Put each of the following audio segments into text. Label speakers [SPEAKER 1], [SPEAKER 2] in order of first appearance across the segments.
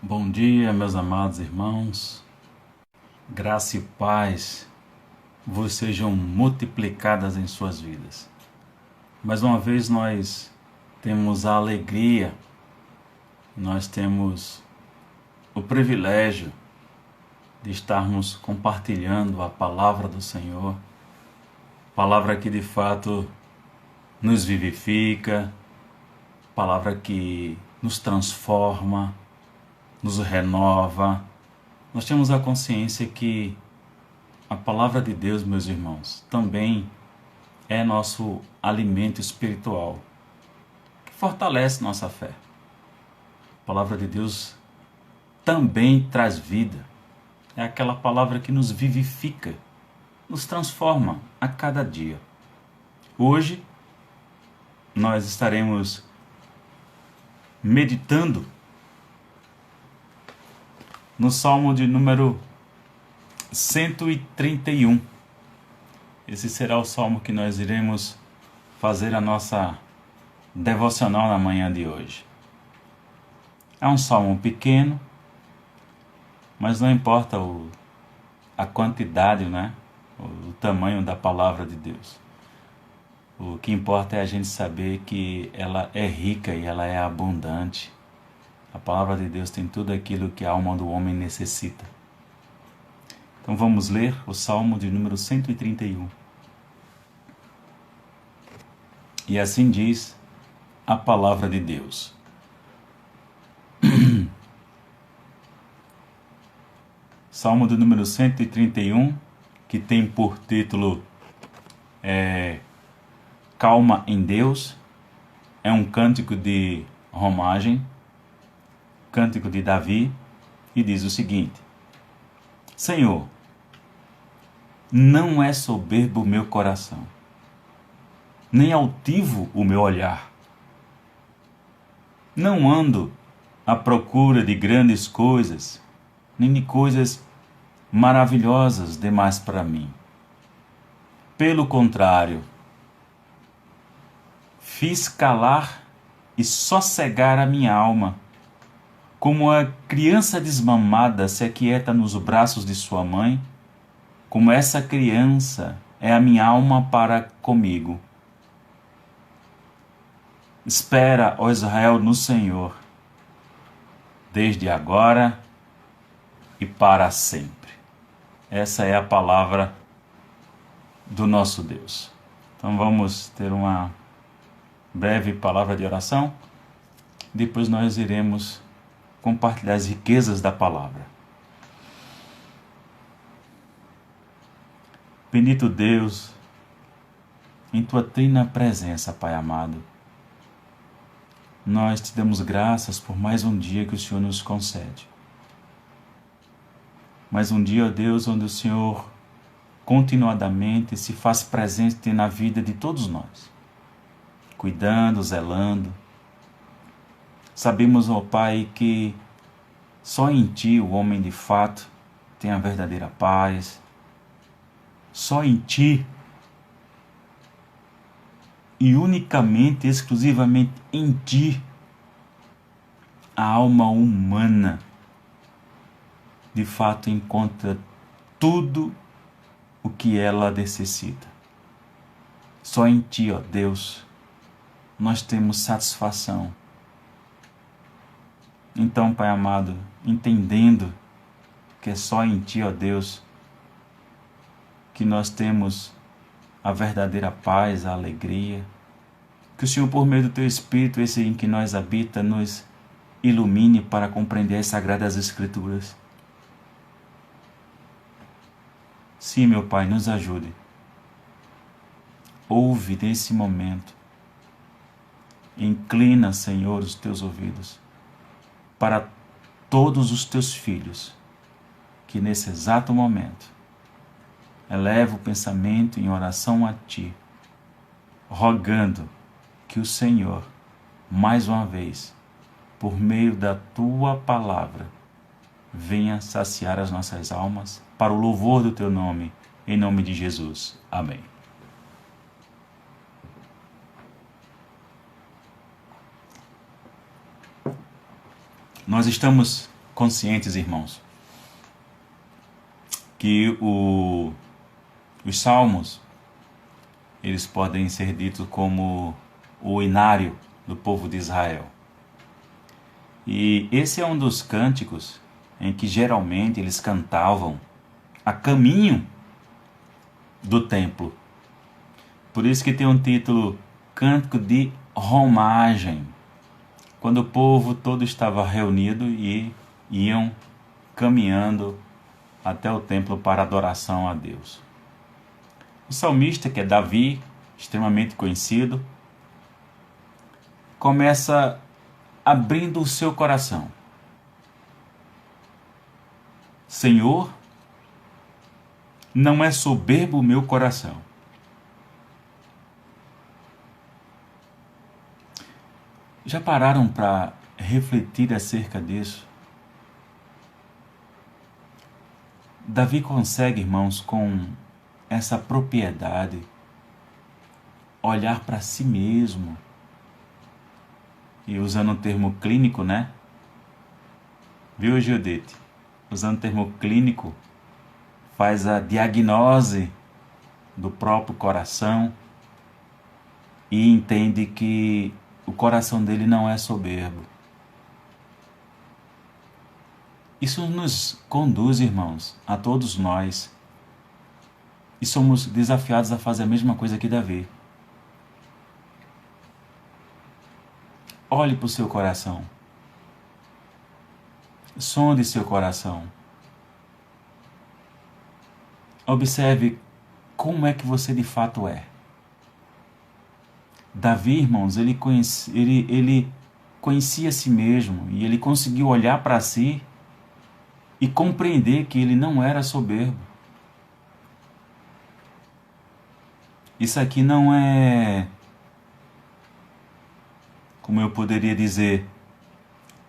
[SPEAKER 1] Bom dia, meus amados irmãos. Graça e paz vos sejam multiplicadas em suas vidas. Mais uma vez nós temos a alegria, nós temos o privilégio de estarmos compartilhando a palavra do Senhor, palavra que de fato nos vivifica, palavra que nos transforma, nos renova. Nós temos a consciência que a palavra de Deus, meus irmãos, também é nosso alimento espiritual, que fortalece nossa fé. A palavra de Deus também traz vida. É aquela palavra que nos vivifica, nos transforma a cada dia. Hoje, nós estaremos meditando no Salmo de número 131. Esse será o salmo que nós iremos fazer a nossa devocional na manhã de hoje. É um salmo pequeno, mas não importa a quantidade, o tamanho da palavra de Deus. O que importa é a gente saber que ela é rica e ela é abundante. A palavra de Deus tem tudo aquilo que a alma do homem necessita. Então vamos ler o Salmo de número 131. E assim diz a palavra de Deus. Salmo do número 131, que tem por título Calma em Deus. É um cântico de romagem, cântico de Davi, e diz o seguinte: Senhor, não é soberbo o meu coração, nem altivo o meu olhar. Não ando à procura de grandes coisas, nem de coisas maravilhosas demais para mim. Pelo contrário, fiz calar e sossegar a minha alma, como a criança desmamada se aquieta nos braços de sua mãe, como essa criança é a minha alma para comigo. Espera, ó Israel, no Senhor, desde agora e para sempre. Essa é a palavra do nosso Deus. Então vamos ter uma breve palavra de oração. Depois nós iremos compartilhar as riquezas da palavra. Bendito Deus, em Tua trina presença, Pai amado, nós te damos graças por mais um dia que o Senhor nos concede. Mais um dia, ó Deus, onde o Senhor continuadamente se faz presente na vida de todos nós, cuidando, zelando. Sabemos, ó Pai, que só em Ti o homem de fato tem a verdadeira paz. Só em Ti e unicamente, exclusivamente em Ti, a alma humana de fato encontra tudo o que ela necessita. Só em Ti, ó Deus, nós temos satisfação. Então, Pai amado, entendendo que é só em Ti, ó Deus, que nós temos a verdadeira paz, a alegria, que o Senhor, por meio do Teu Espírito, esse em que nós habita, nos ilumine para compreender as Sagradas Escrituras. Sim, meu Pai, nos ajude. Ouve nesse momento. Inclina, Senhor, os Teus ouvidos para todos os Teus filhos que nesse exato momento eleva o pensamento em oração a Ti, rogando que o Senhor, mais uma vez, por meio da Tua palavra, venha saciar as nossas almas para o louvor do Teu nome, em nome de Jesus. Amém. Nós estamos conscientes, irmãos, que os salmos, eles podem ser ditos como o inário do povo de Israel. E esse é um dos cânticos em que geralmente eles cantavam a caminho do templo. Por isso que tem um título, Cântico de Romagem, quando o povo todo estava reunido e iam caminhando até o templo para adoração a Deus. O salmista, que é Davi, extremamente conhecido, começa abrindo o seu coração. Senhor, não é soberbo o meu coração. Já pararam para refletir acerca disso? Davi consegue, irmãos, com essa propriedade, olhar para si mesmo. E usando o termo clínico, né? Viu, Judite? Usando o termo clínico, faz a diagnose do próprio coração e entende que o coração dele não é soberbo. Isso nos conduz, irmãos, a todos nós. E somos desafiados a fazer a mesma coisa que Davi. Olhe para o seu coração. Sonde seu coração. Observe como é que você de fato é. Davi, irmãos, ele conhecia a si mesmo e ele conseguiu olhar para si e compreender que ele não era soberbo. Isso aqui não é, como eu poderia dizer,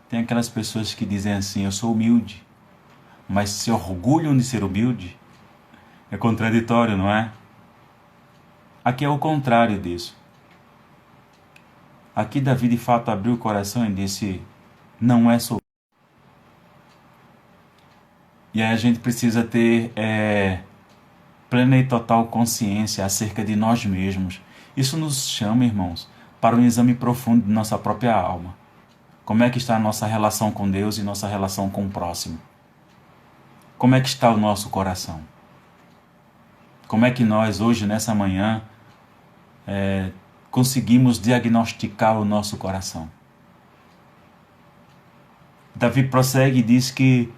[SPEAKER 1] tem aquelas pessoas que dizem assim, eu sou humilde, mas se orgulham de ser humilde. É contraditório, não é? Aqui é o contrário disso. Aqui Davi de fato abriu o coração e disse, não é soberbo. E aí a gente precisa ter plena e total consciência acerca de nós mesmos. Isso nos chama, irmãos, para um exame profundo de nossa própria alma. Como é que está a nossa relação com Deus e nossa relação com o próximo? Como é que está o nosso coração? Como é que nós, hoje, nessa manhã, conseguimos diagnosticar o nosso coração? Davi prossegue e diz que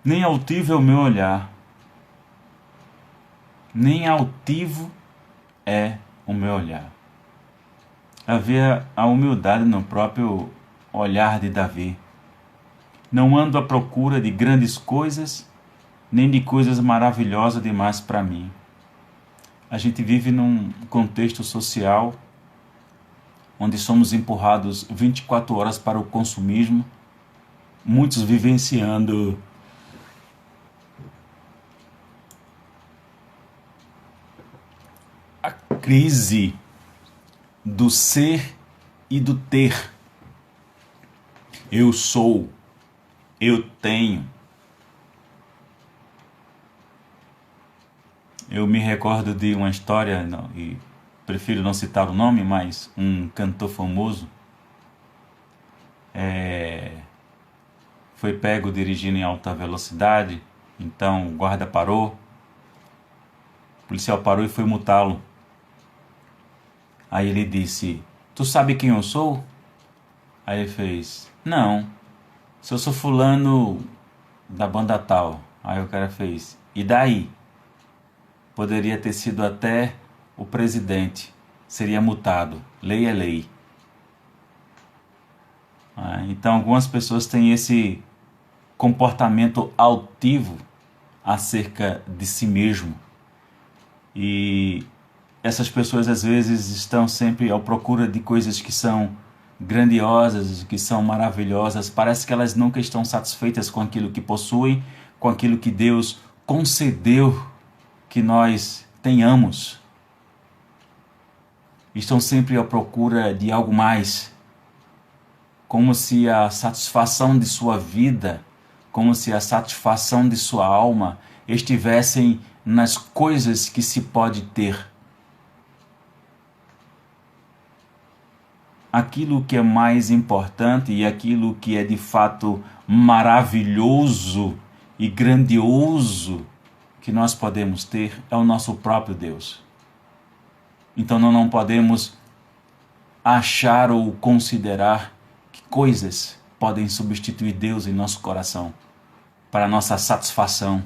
[SPEAKER 1] nem altivo é o meu olhar, nem altivo é o meu olhar. Havia a humildade no próprio olhar de Davi. Não ando à procura de grandes coisas, nem de coisas maravilhosas demais para mim. A gente vive num contexto social onde somos empurrados 24 horas para o consumismo, muitos vivenciando a crise do ser e do ter. Eu sou, eu tenho. Eu me recordo de uma história, e prefiro não citar o nome, mas um cantor famoso foi pego dirigindo em alta velocidade, então o guarda parou, o policial parou e foi multá-lo. Aí ele disse, tu sabe quem eu sou? Aí ele fez, não, se eu sou fulano da banda tal. Aí o cara fez, e daí? Poderia ter sido até o presidente, seria multado, lei é lei. Então algumas pessoas têm esse comportamento altivo acerca de si mesmo. E essas pessoas às vezes estão sempre à procura de coisas que são grandiosas, que são maravilhosas. Parece que elas nunca estão satisfeitas com aquilo que possuem, com aquilo que Deus concedeu que nós tenhamos. Estão sempre à procura de algo mais. como se a satisfação de sua vida, como se a satisfação de sua alma estivessem nas coisas que se pode ter. Aquilo que é mais importante e aquilo que é de fato maravilhoso e grandioso que nós podemos ter é o nosso próprio Deus. Então não podemos achar ou considerar que coisas podem substituir Deus em nosso coração para nossa satisfação.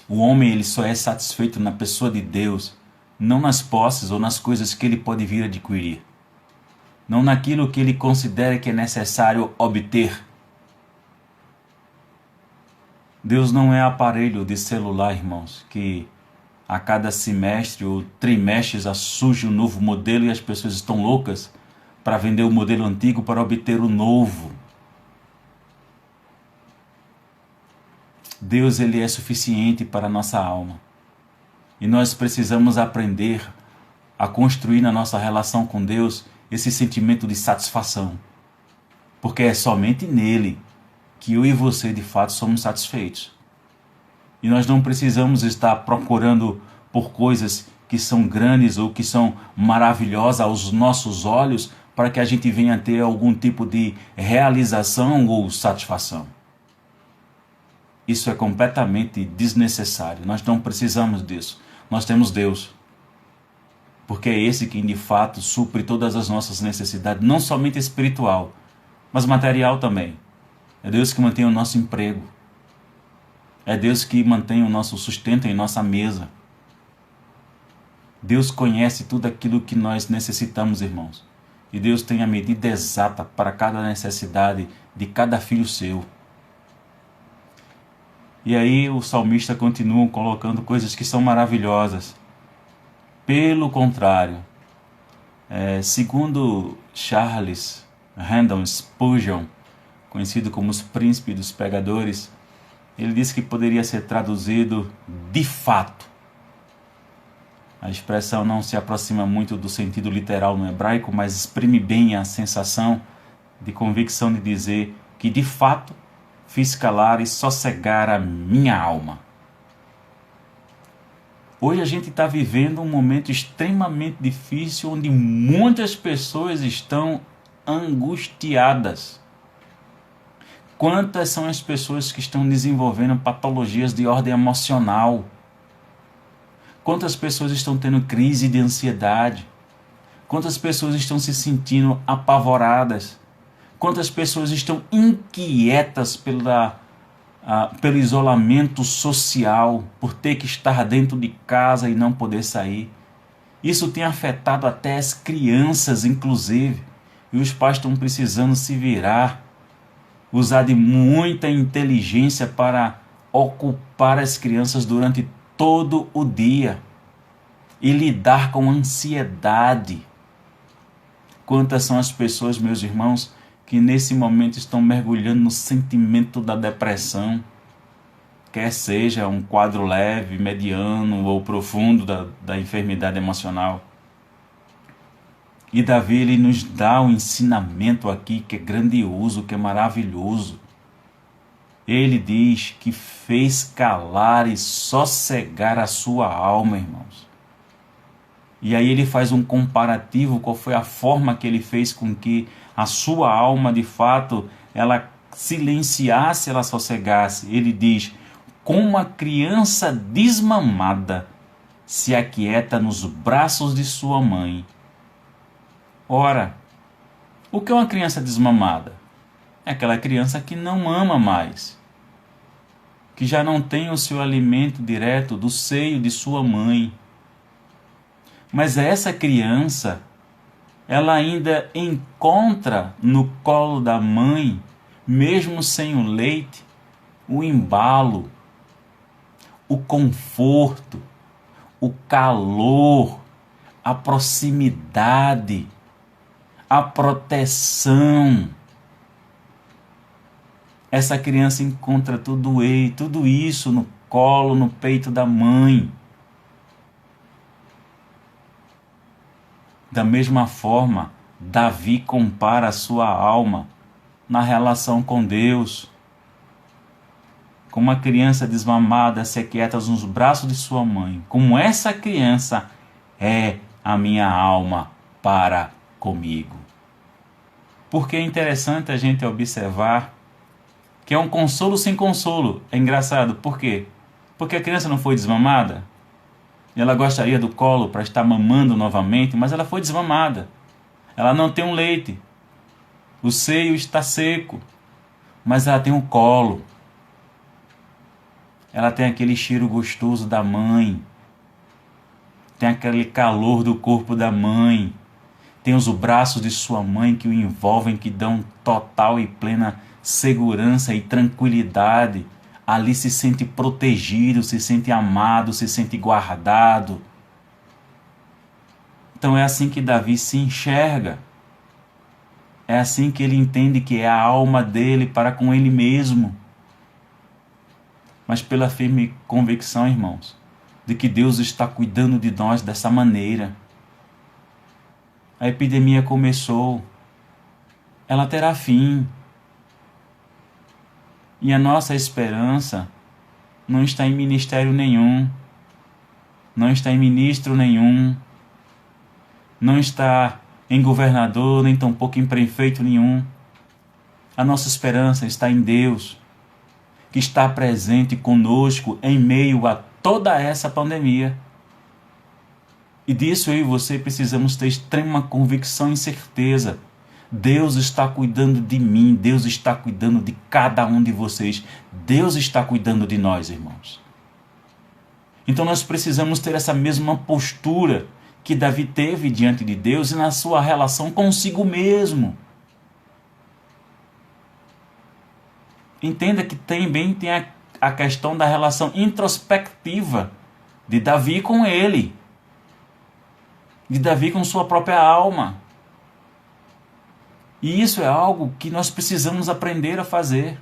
[SPEAKER 1] O homem ele só é satisfeito na pessoa de Deus, não nas posses ou nas coisas que ele pode vir adquirir, não naquilo que ele considera que é necessário obter. Deus não é aparelho de celular, irmãos, que a cada semestre ou trimestre surge um novo modelo e as pessoas estão loucas para vender o modelo antigo para obter o novo. Deus ele é suficiente para a nossa alma. E nós precisamos aprender a construir na nossa relação com Deus esse sentimento de satisfação. Porque é somente nele que eu e você de fato somos satisfeitos. E nós não precisamos estar procurando por coisas que são grandes ou que são maravilhosas aos nossos olhos para que a gente venha ter algum tipo de realização ou satisfação. Isso é completamente desnecessário. Nós não precisamos disso. Nós temos Deus. Porque é esse quem de fato supre todas as nossas necessidades, não somente espiritual, mas material também. É Deus que mantém o nosso emprego. É Deus que mantém o nosso sustento em nossa mesa. Deus conhece tudo aquilo que nós necessitamos, irmãos. E Deus tem a medida exata para cada necessidade de cada filho seu. E aí o salmista continua colocando coisas que são maravilhosas. Pelo contrário, segundo Charles Haddon Spurgeon, conhecido como os príncipes dos pregadores, ele disse que poderia ser traduzido de fato. A expressão não se aproxima muito do sentido literal no hebraico, mas exprime bem a sensação de convicção de dizer que de fato fiz calar e sossegar a minha alma. Hoje a gente está vivendo um momento extremamente difícil, onde muitas pessoas estão angustiadas. Quantas são as pessoas que estão desenvolvendo patologias de ordem emocional? Quantas pessoas estão tendo crise de ansiedade? Quantas pessoas estão se sentindo apavoradas? Quantas pessoas estão inquietas pelo isolamento social, por ter que estar dentro de casa e não poder sair? Isso tem afetado até as crianças, inclusive. E os pais estão precisando se virar, usar de muita inteligência para ocupar as crianças durante todo o dia e lidar com ansiedade. Quantas são as pessoas, meus irmãos, que nesse momento estão mergulhando no sentimento da depressão, quer seja um quadro leve, mediano ou profundo da enfermidade emocional. E Davi ele nos dá um ensinamento aqui que é grandioso, que é maravilhoso. Ele diz que fez calar e sossegar a sua alma, irmãos. E aí ele faz um comparativo, qual foi a forma que ele fez com que a sua alma, de fato, ela silenciasse, ela sossegasse. Ele diz, como a criança desmamada se aquieta nos braços de sua mãe. Ora, o que é uma criança desmamada? É aquela criança que não ama mais, que já não tem o seu alimento direto do seio de sua mãe. Mas essa criança, ela ainda encontra no colo da mãe, mesmo sem o leite, o embalo, o conforto, o calor, a proximidade, a proteção. Essa criança encontra tudo isso no colo, no peito da mãe. Da mesma forma, Davi compara a sua alma na relação com Deus. Como uma criança desmamada se aquieta nos braços de sua mãe, como essa criança é a minha alma para comigo. Porque é interessante a gente observar que é um consolo sem consolo. É engraçado, por quê? Porque a criança não foi desmamada. Ela gostaria do colo para estar mamando novamente, mas ela foi desmamada. Ela não tem um leite. O seio está seco, mas ela tem um colo. Ela tem aquele cheiro gostoso da mãe. Tem aquele calor do corpo da mãe. Tem os braços de sua mãe que o envolvem, que dão total e plena segurança e tranquilidade. Ali se sente protegido, se sente amado, se sente guardado. Então é assim que Davi se enxerga. É assim que ele entende que é a alma dele para com ele mesmo. Mas pela firme convicção, irmãos, de que Deus está cuidando de nós dessa maneira. A epidemia começou. Ela terá fim. E a nossa esperança não está em ministério nenhum. Não está em ministro nenhum. Não está em governador, nem tampouco em prefeito nenhum. A nossa esperança está em Deus, que está presente conosco em meio a toda essa pandemia. E disso eu e você precisamos ter extrema convicção e certeza. Deus está cuidando de mim, Deus está cuidando de cada um de vocês, Deus está cuidando de nós, irmãos. Então nós precisamos ter essa mesma postura que Davi teve diante de Deus e na sua relação consigo mesmo. Entenda que também tem a questão da relação introspectiva de Davi com ele, de Davi com sua própria alma. E isso é algo que nós precisamos aprender a fazer.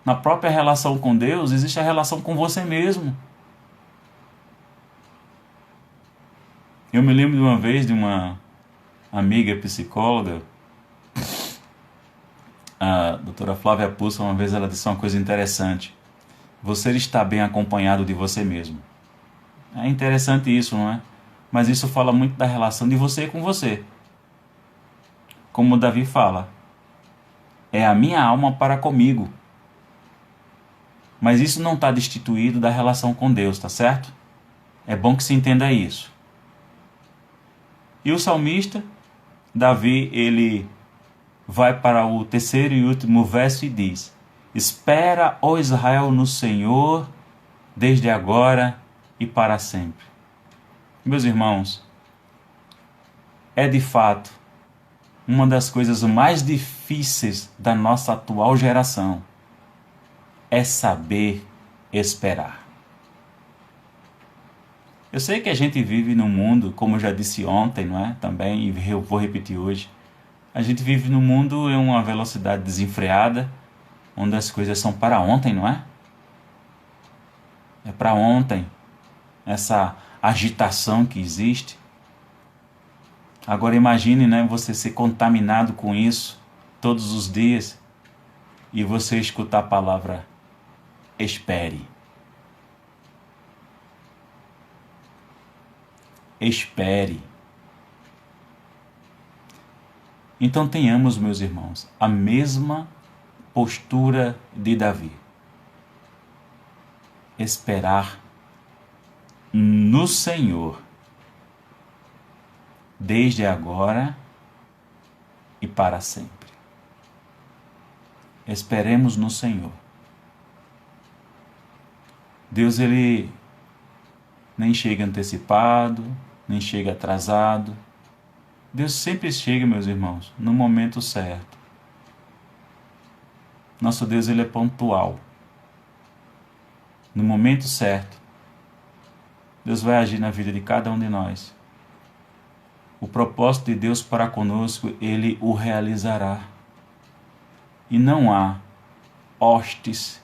[SPEAKER 1] Na própria relação com Deus, existe a relação com você mesmo. Eu me lembro de uma vez de uma amiga psicóloga, a doutora Flávia Pussa, uma vez ela disse uma coisa interessante. Você está bem acompanhado de você mesmo. É interessante isso, não é? Mas isso fala muito da relação de você com você. Como Davi fala, é a minha alma para comigo. Mas isso não está destituído da relação com Deus, tá certo? É bom que se entenda isso. E o salmista, Davi, ele vai para o terceiro e último verso e diz: espera, ó Israel, no Senhor, desde agora e para sempre. Meus irmãos, é de fato uma das coisas mais difíceis da nossa atual geração é saber esperar. Eu sei que a gente vive num mundo, como eu já disse ontem, não é? Também, e eu vou repetir hoje, a gente vive num mundo em uma velocidade desenfreada, onde as coisas são para ontem, não é? É para ontem, essa agitação que existe. Agora imagine, né, você ser contaminado com isso todos os dias e você escutar a palavra espere. Espere. Então tenhamos, meus irmãos, a mesma postura de Davi. Esperar no Senhor, desde agora e para sempre. Esperemos no Senhor. Deus, ele nem chega antecipado, nem chega atrasado. Deus sempre chega, meus irmãos, no momento certo. Nosso Deus, ele é pontual. No momento certo, Deus vai agir na vida de cada um de nós. O propósito de Deus para conosco, ele o realizará. E não há hostes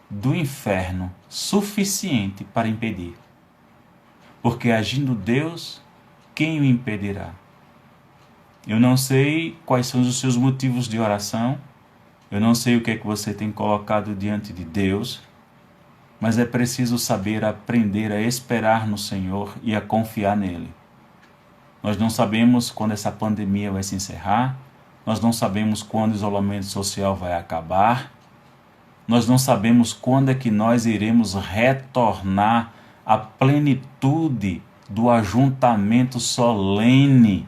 [SPEAKER 1] do inferno suficiente para impedir. Porque agindo Deus, quem o impedirá? Eu não sei quais são os seus motivos de oração, eu não sei o que é que você tem colocado diante de Deus, mas é preciso saber aprender a esperar no Senhor e a confiar nele. Nós não sabemos quando essa pandemia vai se encerrar, nós não sabemos quando o isolamento social vai acabar, nós não sabemos quando é que nós iremos retornar à plenitude do ajuntamento solene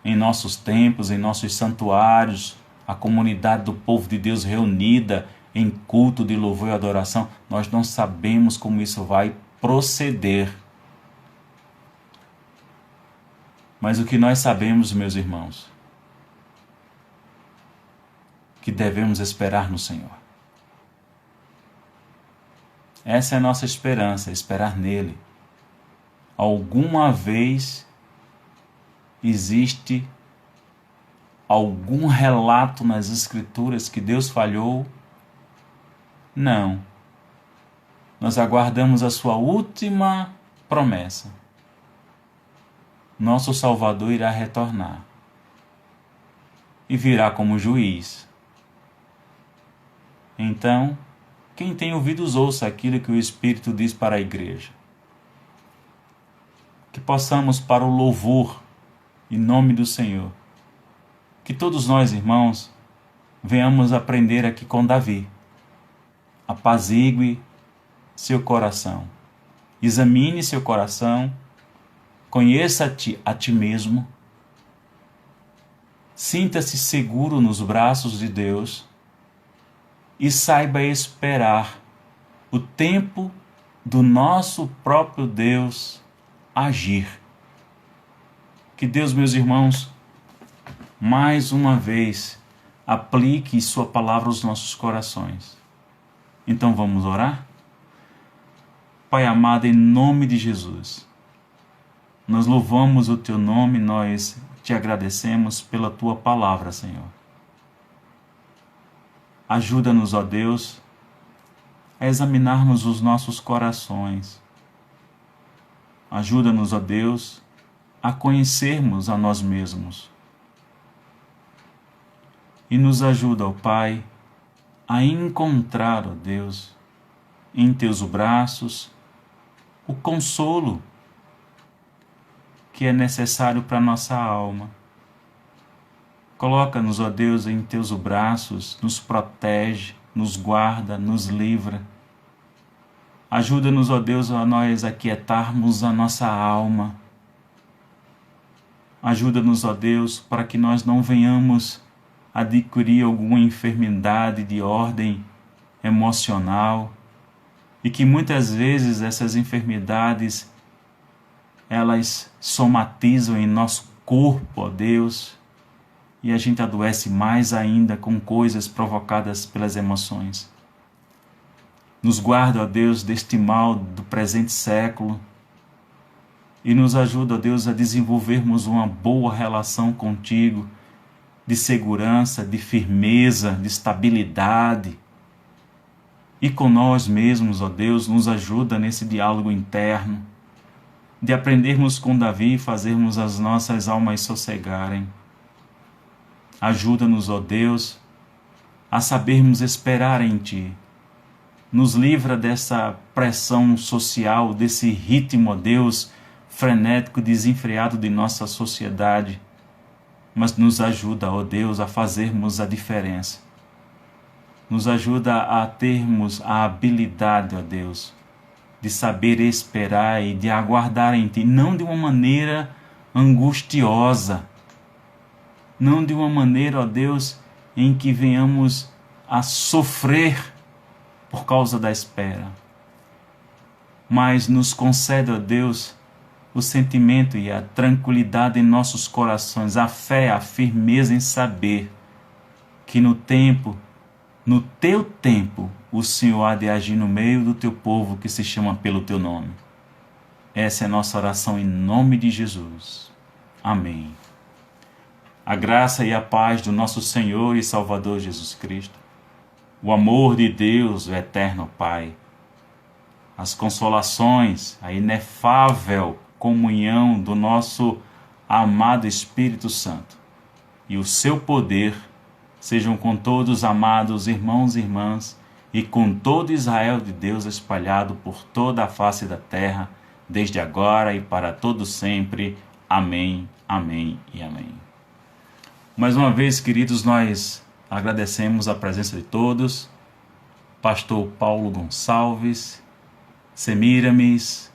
[SPEAKER 1] em nossos templos, em nossos santuários, a comunidade do povo de Deus reunida em culto de louvor e adoração. Nós não sabemos como isso vai proceder. Mas o que nós sabemos, meus irmãos, que devemos esperar no Senhor. Essa é a nossa esperança, esperar nele. Alguma vez existe algum relato nas Escrituras que Deus falhou? Não. Nós aguardamos a sua última promessa. Nosso Salvador irá retornar e virá como juiz. Então, quem tem ouvidos ouça aquilo que o Espírito diz para a igreja. Que possamos, para o louvor em nome do Senhor, que todos nós, irmãos, venhamos aprender aqui com Davi. Apazigue seu coração, examine seu coração, conheça-te a ti mesmo, sinta-se seguro nos braços de Deus e saiba esperar o tempo do nosso próprio Deus agir. Que Deus, meus irmãos, mais uma vez aplique sua palavra aos nossos corações. Então vamos orar? Pai amado, em nome de Jesus, nós louvamos o teu nome, nós te agradecemos pela tua palavra, Senhor. Ajuda-nos, ó Deus, a examinarmos os nossos corações. Ajuda-nos, ó Deus, a conhecermos a nós mesmos. E nos ajuda, ó Pai, a encontrar, ó Deus, em teus braços, o consolo que é necessário para a nossa alma. Coloca-nos, ó Deus, em teus braços, nos protege, nos guarda, nos livra. Ajuda-nos, ó Deus, a nós aquietarmos a nossa alma. Ajuda-nos, ó Deus, para que nós não venhamos adquirir alguma enfermidade de ordem emocional e que muitas vezes essas enfermidades elas somatizam em nosso corpo, ó Deus, e a gente adoece mais ainda com coisas provocadas pelas emoções. Nos guarda, ó Deus, deste mal do presente século e nos ajuda, ó Deus, a desenvolvermos uma boa relação contigo, de segurança, de firmeza, de estabilidade. E com nós mesmos, ó Deus, nos ajuda nesse diálogo interno, de aprendermos com Davi e fazermos as nossas almas sossegarem. Ajuda-nos, ó Deus, a sabermos esperar em Ti. Nos livra dessa pressão social, desse ritmo, ó Deus, frenético, desenfreado de nossa sociedade, mas nos ajuda, ó Deus, a fazermos a diferença. Nos ajuda a termos a habilidade, ó Deus, de saber esperar e de aguardar em Ti, não de uma maneira angustiosa, não de uma maneira, ó Deus, em que venhamos a sofrer por causa da espera, mas nos concede, ó Deus, o sentimento e a tranquilidade em nossos corações, a fé, a firmeza em saber que no teu tempo, o Senhor há de agir no meio do teu povo que se chama pelo teu nome. Essa é a nossa oração em nome de Jesus. Amém. A graça e a paz do nosso Senhor e Salvador Jesus Cristo, o amor de Deus, o eterno Pai, as consolações, a inefável comunhão do nosso amado Espírito Santo, e o seu poder sejam com todos, amados irmãos e irmãs, e com todo Israel de Deus espalhado por toda a face da terra, desde agora e para todo sempre. Amém, amém e amém. Mais uma vez, queridos, nós agradecemos a presença de todos. Pastor Paulo Gonçalves, Semiramis,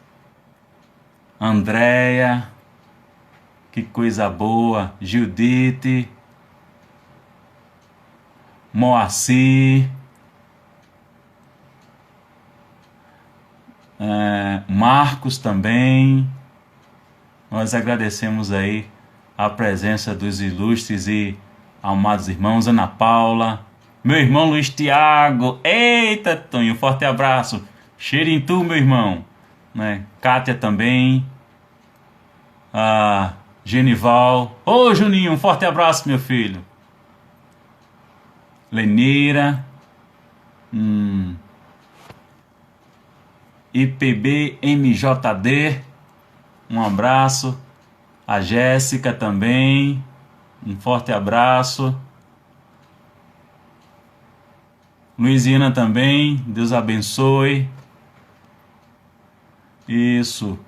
[SPEAKER 1] Andréia, que coisa boa, Judite, Moacir, Marcos também. Nós agradecemos aí a presença dos ilustres e amados irmãos. Ana Paula, meu irmão Luiz Tiago, eita Tonho, forte abraço, cheiro em tu, meu irmão, né? Kátia também, Genival, ô Juninho, um forte abraço, meu filho. Lenira, IPB MJD, um abraço. A Jéssica também, um forte abraço. Luiziana também, Deus abençoe. Isso.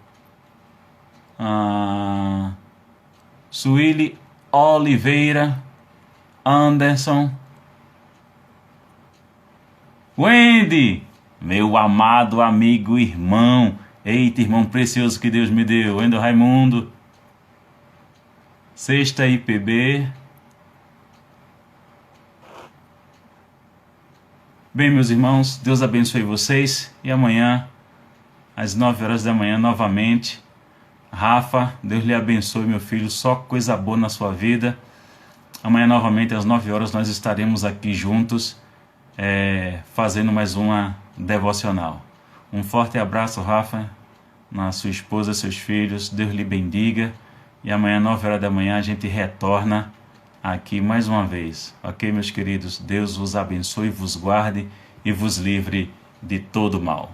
[SPEAKER 1] Suíli Oliveira, Anderson. Wendy, meu amado amigo irmão. Eita, irmão precioso que Deus me deu. Wendel Raimundo. Sexta IPB. Bem, meus irmãos, Deus abençoe vocês. E amanhã, às 9 horas da manhã, novamente. Rafa, Deus lhe abençoe, meu filho. Só coisa boa na sua vida. Amanhã, novamente, às 9 horas, nós estaremos aqui juntos, fazendo mais uma devocional. Um forte abraço, Rafa, na sua esposa, seus filhos. Deus lhe bendiga. E amanhã, 9 horas da manhã, a gente retorna aqui mais uma vez. Ok, meus queridos? Deus vos abençoe, vos guarde e vos livre de todo mal.